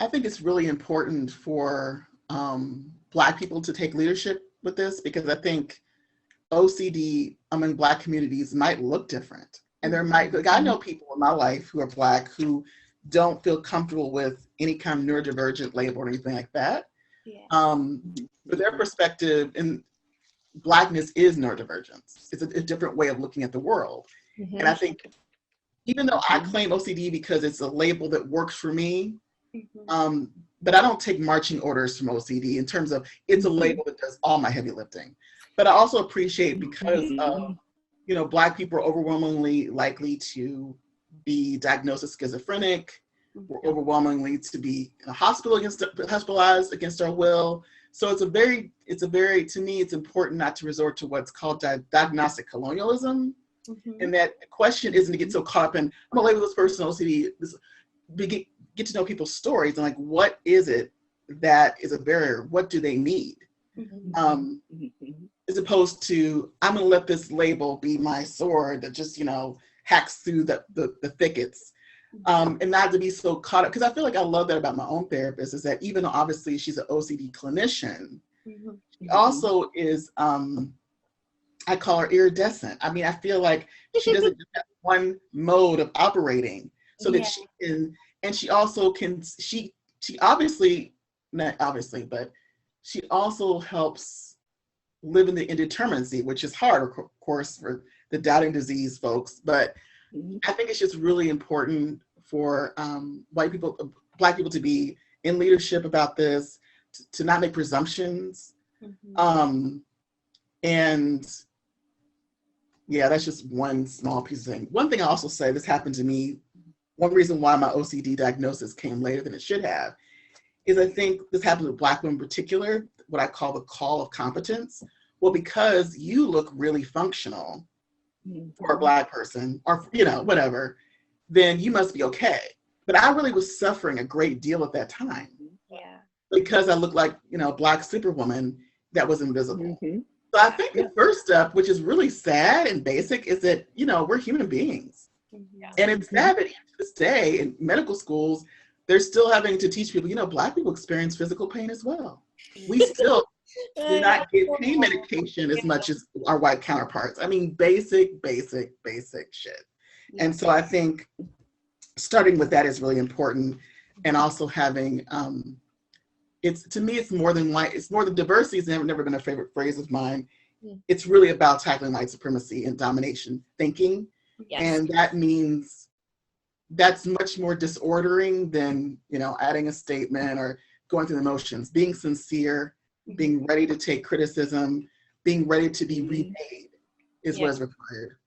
I think it's really important for Black people to take leadership with this, because I think OCD among Black communities might look different. And there might, like, I know people in my life who are Black who don't feel comfortable with any kind of neurodivergent label or anything like that. Yeah. But their perspective in Blackness is neurodivergence. It's a different way of looking at the world. Mm-hmm. And I think even though I claim OCD because it's a label that works for me, but I don't take marching orders from OCD in terms of it's a label that does all my heavy lifting. But I also appreciate, because Black people are overwhelmingly likely to be diagnosed as schizophrenic. We're overwhelmingly to be in a hospitalized against our will. So it's a very, to me, it's important not to resort to what's called diagnostic colonialism. And that the question isn't to get so caught up in, I'm gonna label this person OCD, get to know people's stories and like, what is it that is a barrier? What do they need? As opposed to, I'm gonna let this label be my sword that just, hacks through the thickets. And not to be so caught up, because I feel like I love that about my own therapist, is that even though obviously she's an OCD clinician, she also is, I call her iridescent. I mean, I feel like she doesn't just have one mode of operating, so that she can, and she also can, she obviously, not obviously, but she also helps live in the indeterminacy, which is hard, of course, for the doubting disease folks. But I think it's just really important for Black people to be in leadership about this, to not make presumptions. And yeah, that's just one small piece of thing. One thing I also say, this happened to me, one reason why my OCD diagnosis came later than it should have, is I think this happens with Black women in particular, what I call the call of competence. Well, because you look really functional for a Black person, or whatever, then you must be okay. But I really was suffering a great deal at that time. Yeah. Because I looked like, Black superwoman that was invisible. So I think the first step, which is really sad and basic, is that, we're human beings. And it's sad that even to this day in medical schools, they're still having to teach people, Black people experience physical pain as well. We still do not get pain medication as much as our white counterparts. I mean, basic shit. And so I think starting with that is really important. And also having, to me, it's more than white, it's more than diversity. It's never been a favorite phrase of mine. It's really about tackling white supremacy and domination thinking. And that means that's much more disordering than, adding a statement or going through the motions. Being sincere, being ready to take criticism, being ready to be remade is what is required.